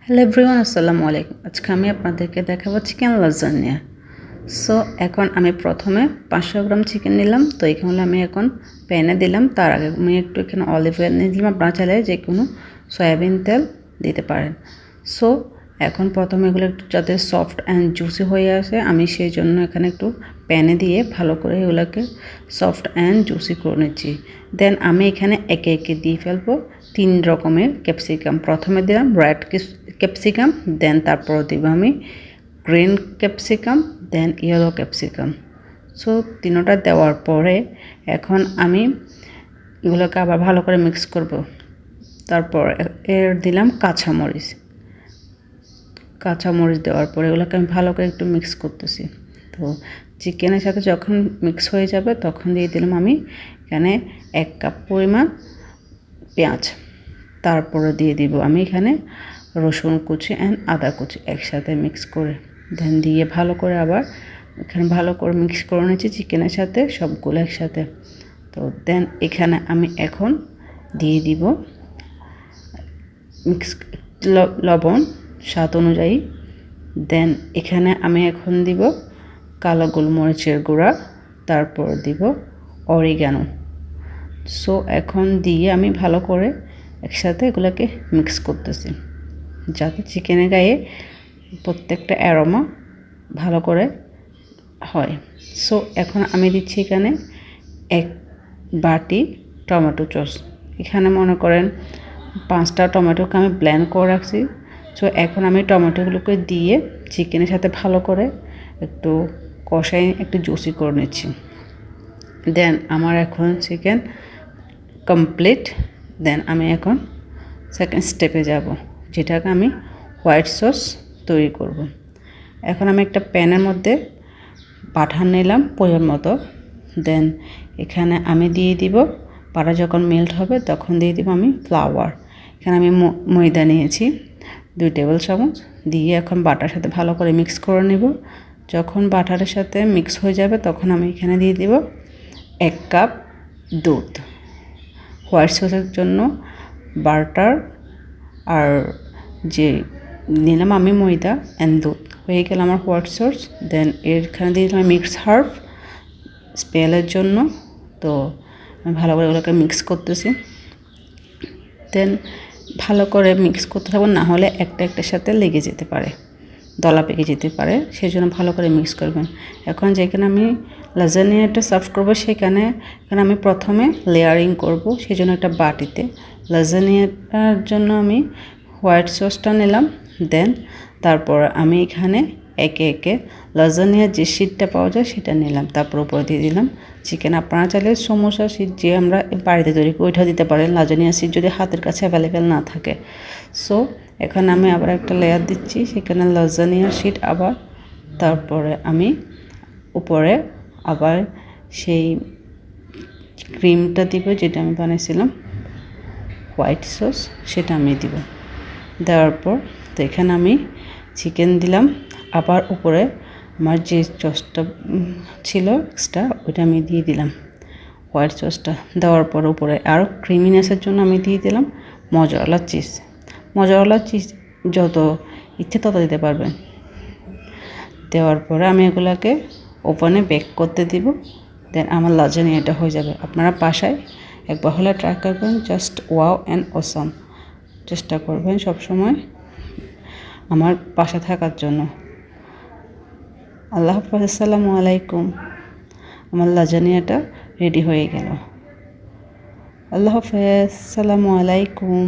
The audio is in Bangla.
হ্যালো এভরিওয়ান, আসসালামু আলাইকুম। আজকে আমি আপনাদেরকে দেখাবো চিকেন লাজানিয়া। সো এখন আমি প্রথমে 500 গ্রাম চিকেন নিলাম। তো এখানে আমি এখন প্যানে দিলাম। তার আগে আমি একটু এখানে অলিভ অয়েল নিয়ে দিলাম। আপনারা চাইলে যে কোনো সয়াবিন তেল দিতে পারেন। সো এখন প্রথমে এগুলো একটু যাতে সফট অ্যান্ড জুসি হয়ে আসে, আমি সেই জন্য এখানে একটু প্যানে দিয়ে ভালো করে এগুলোকে সফট অ্যান্ড জুসি করে নিচ্ছি। দেন আমি এখানে একে একে দিয়ে ফেলবো 3 রকমের ক্যাপসিকাম। প্রথমে দিলাম রেড ক্যাপসিকাম, দেন তারপর দিব আমি গ্রিন ক্যাপসিকাম, দেন ইয়েলো ক্যাপসিকাম। সো তিনোটা দেওয়ার পরে এখন আমি এগুলোকে আবার ভালো করে মিক্স করব। তারপর এর দিলাম কাঁচামরিচ দেওয়ার পরে এগুলোকে আমি ভালো করে একটু মিক্স করতেছি। তো চিকেনের সাথে যখন মিক্স হয়ে যাবে তখন দিয়ে দিলাম আমি এখানে 1 কাপ পরিমাণ পেঁয়াজ। তারপরে দিয়ে দিব আমি এখানে রসুন কুচি অ্যান্ড আদা কুচি একসাথে মিক্স করে, দেন দিয়ে ভালো করে আবার এখানে ভালো করে মিক্স করে নিচ্ছি চিকেনের সাথে সবগুলো একসাথে। তো দেন এখানে আমি এখন দিয়ে দিব লবণ স্বাদ অনুযায়ী। দেন এখানে আমি এখন দিব কালো গোলমরিচের গুঁড়া, তারপর দিব অরিগানো। সো এখন দিয়ে আমি ভালো করে একসাথে এগুলোকে মিক্স করতেছি যাতে চিকেনের গায়ে প্রত্যেকটা অ্যারোমা ভালো করে হয়। সো এখন আমি দিচ্ছি এখানে 1 বাটি টমেটো সস। এখানে মনে করেন 5টা টমেটোকে আমি ব্লেন্ড করে রাখছি। সো এখন আমি টমেটোগুলোকে দিয়ে চিকেনের সাথে ভালো করে একটু কষাই একটু জুসি করে নিচ্ছি। দেন আমার এখন চিকেন কমপ্লিট। দেন আমি এখন সেকেন্ড স্টেপে যাব, যেটাকে আমি হোয়াইট সস তৈরি করব। এখন আমি একটা প্যানের মধ্যে বাটার নিলাম পরিমাণ মতো। দেন এখানে আমি দিয়ে দিব, বাটার যখন মেল্ট হবে তখন দিয়ে দিব আমি ফ্লাওয়ার। এখানে আমি ময়দা নিয়েছি 2 টেবিল চামচ, দিয়ে এখন বাটার সাথে ভালো করে মিক্স করে নেব। যখন বাটারের সাথে মিক্স হয়ে যাবে তখন আমি এখানে দিয়ে দিব 1 কাপ দুধ। হোয়াইট সসের জন্য বাটার আর যে নিলাম আমি ময়দা অ্যান্ড দুধ, হয়ে গেল আমার হোয়াইট সস। দেন এখানে দিয়ে দিলাম মিক্স হার্ব স্মেলের জন্য। তো আমি ভালো করে ওগুলোকে মিক্স করতেছি। দেন ভালো করে মিক্স করতে থাকবো, না হলে একটার সাথে লেগে যেতে পারে, দলা পেকে যেতে পারে, সেই জন্য ভালো করে মিক্স করবেন। এখন যেখানে আমি লাজানিয়াটা সার্ভ করবো এখানে আমি প্রথমে লেয়ারিং করব, সেই জন্য একটা বাটিতে লাজানিয়াটার জন্য আমি হোয়াইট সসটা নিলাম। দেন তারপর আমি এখানে একে একে লাজানিয়ার যে শীটটা পাওয়া যায় সেটা নিলাম, তারপর উপরে দিয়ে দিলাম চিকেন। আপনারা চাইলে সমোসা শীট যে আমরা বাড়িতে তৈরি করি ওইটা দিতে পারেন, লাজানিয়া শীট যদি হাতের কাছে অ্যাভেলেবেল না থাকে। সো এখানে আমি আবার একটা লেয়ার দিচ্ছি, সেখানে লাজানিয়ার শীট আবার, তারপরে আমি উপরে আবার সেই ক্রিমটা দিব যেটা আমি বানিয়েছিলাম হোয়াইট সস, সেটা আমি দিব। দেওয়ার পর তো এখানে আমি চিকেন দিলাম, আবার উপরে আমার যে সসটা ছিল এক্সট্রা ওইটা আমি দিয়ে দিলাম হোয়াইট সসটা। দেওয়ার পর উপরে আরও ক্রিমিনেসের জন্য আমি দিয়ে দিলাম মজরেলা চিজ যত ইচ্ছে তত দিতে পারবেন। দেওয়ার পরে আমি এগুলোকে ওভেনে বেক করতে দিব। দেন আমার লাজানিয়াটা হয়ে যাবে। আপনারা বাসায় একবার হলে ট্রাই করবেন, জাস্ট ওয়াও অ্যান্ড অসাম। চেষ্টা করবেন সবসময় আমার পাশে থাকার জন্য। আল্লাহ হাফেজ, আসসালামু আলাইকুম। আমার লাজানিয়াটা রেডি হয়ে গেল। আল্লাহ হাফেজ, আসসালামু আলাইকুম।